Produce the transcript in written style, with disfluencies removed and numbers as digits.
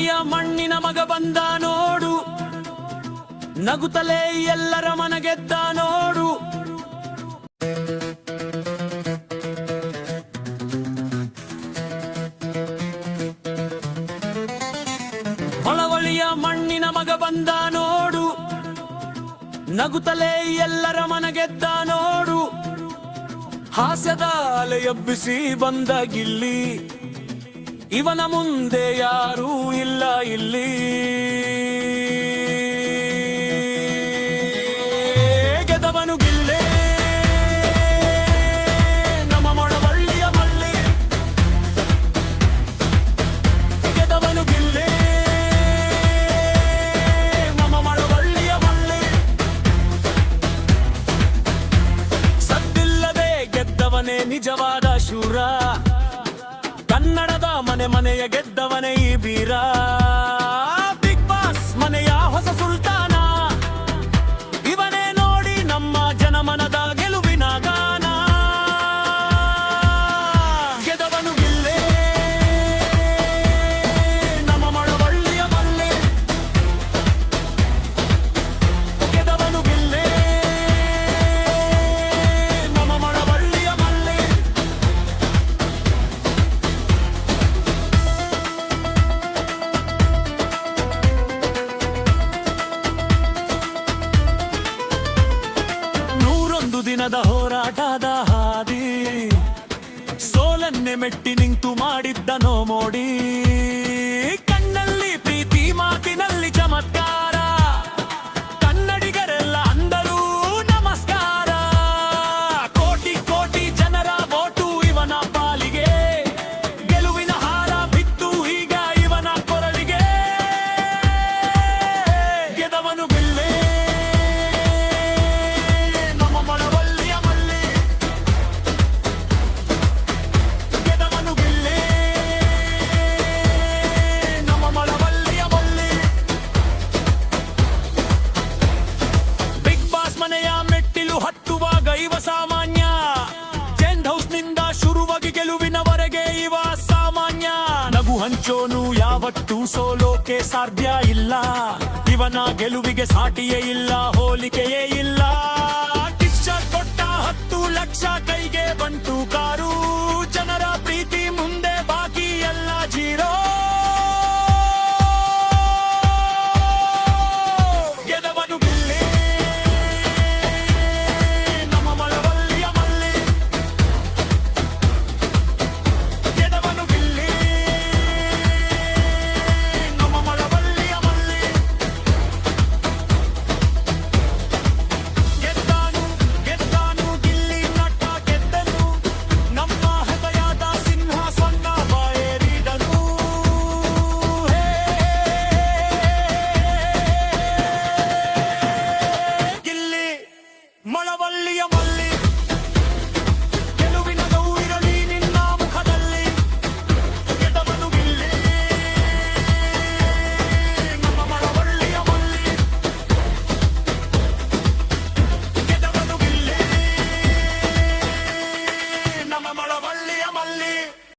ಮಳವಳ್ಳಿಯ ಮಣ್ಣಿನ ಮಗ ಬಂದ ನೋಡು, ನಗುತ್ತಲೇ ಎಲ್ಲರ ಮನಗೆದ್ದ ನೋಡು. ಮಳವಳ್ಳಿಯ ಮಣ್ಣಿನ ಮಗ ಬಂದ ನೋಡು, ನಗುತ್ತಲೇ ಎಲ್ಲರ ಮನಗೆದ್ದ ನೋಡು. ಹಾಸ್ಯದ ಅಲೆ ಎಬ್ಬಿಸಿ ಬಂದ ಗಿಲ್ಲಿ, ಇವನ ಮುಂದೆ ಯಾರೂ ಇಲ್ಲ ಇಲ್ಲಿ. ಗೆದವನು ಗಿಲ್ಲೆ ನಮ್ಮ ಮಳವಳ್ಳಿಯ ಮಳ್ಳಿ, ಗೆದವನು ಗಿಲ್ಲೆ ನಮ್ಮ ಮಳವಳ್ಳಿಯ ಮಳ್ಳಿ. ಸದ್ದಿಲ್ಲದೆ ಗೆದ್ದವನೇ ನಿಜವಾದ ಶೂರ, ಕನ್ನಡದ ಮನೆ ಮನೆಯ ಗೆದ್ದವನೇ ಈ ಬೀರ. ಬಿಗ್ ಬಾಸ್ ಮನೆಯ ಹೊಸ ಸುಲ್ತಾನ, ಇವನೇ ನೋಡಿ ನಮ್ಮ ಜನಮನದ ಗೆಲುವಿನ ಗಾನ. ಗೆದವನು ಗಿಲ್ಲೆ ನಮ್ಮ ಮಳವಳ್ಳಿಯ ಮಳ್ಳಿ, ಗೆದವನು ಗಿಲ್ಲೆ ನಮ್ಮ ಮಳವಳ್ಳಿಯ ಮಳ್ಳಿ. ದಿನದ ಹೋರಾಟದ ಹಾದಿ, ಸೋಲನ್ನೆ ಮೆಟ್ಟಿ ನಿಂತು ಮಾಡಿದ್ದನೋ ಮೋಡಿ. ಕಣ್ಣಲ್ಲಿ ಪ್ರೀತಿ, ಮಾತಿನಲ್ಲಿ ಚಮತ್ಕಾರ, ಕನ್ನಡಿಗರೆಲ್ಲ ಅಂದರು ನಮಸ್ಕಾರ. ಕೋಟಿ ಕೋಟಿ ಜನರ ವೋಟು ಇವನ ಪಾಲಿಗೆ, ಗೆಲುವಿನ ಹಾರ ಬಿತ್ತು ಈಗ ಇವನ ಕೊರಳಿಗೆ. ಗೆದವನು ಗಿಲ್ಲೆ ಹತ್ತುವಾಗ ಇವ ಸಾಮಾನ್ಯ, ಟೆಂಟ್ ಹೌಸ್ ನಿಂದ ಶುರುವಾಗಿ ಗೆಲುವಿನವರೆಗೆ ಇವ ಸಾಮಾನ್ಯ. ನಗು ಹಂಚೋನು ಯಾವತ್ತೂ ಸೋಲೋಕೆ ಸಾಧ್ಯ ಇಲ್ಲ, ಇವನ ಗೆಲುವಿಗೆ ಸಾಟಿಯೇ ಇಲ್ಲ, ಹೋಲಿಕೆಯೇ ಇಲ್ಲ. ಕಿಚ್ಚ ಕೊಟ್ಟ 10 ಲಕ್ಷ ಕೈಗೆ ಬಂತು ಕಾರು, ಜನರ ಪ್ರೀತಿ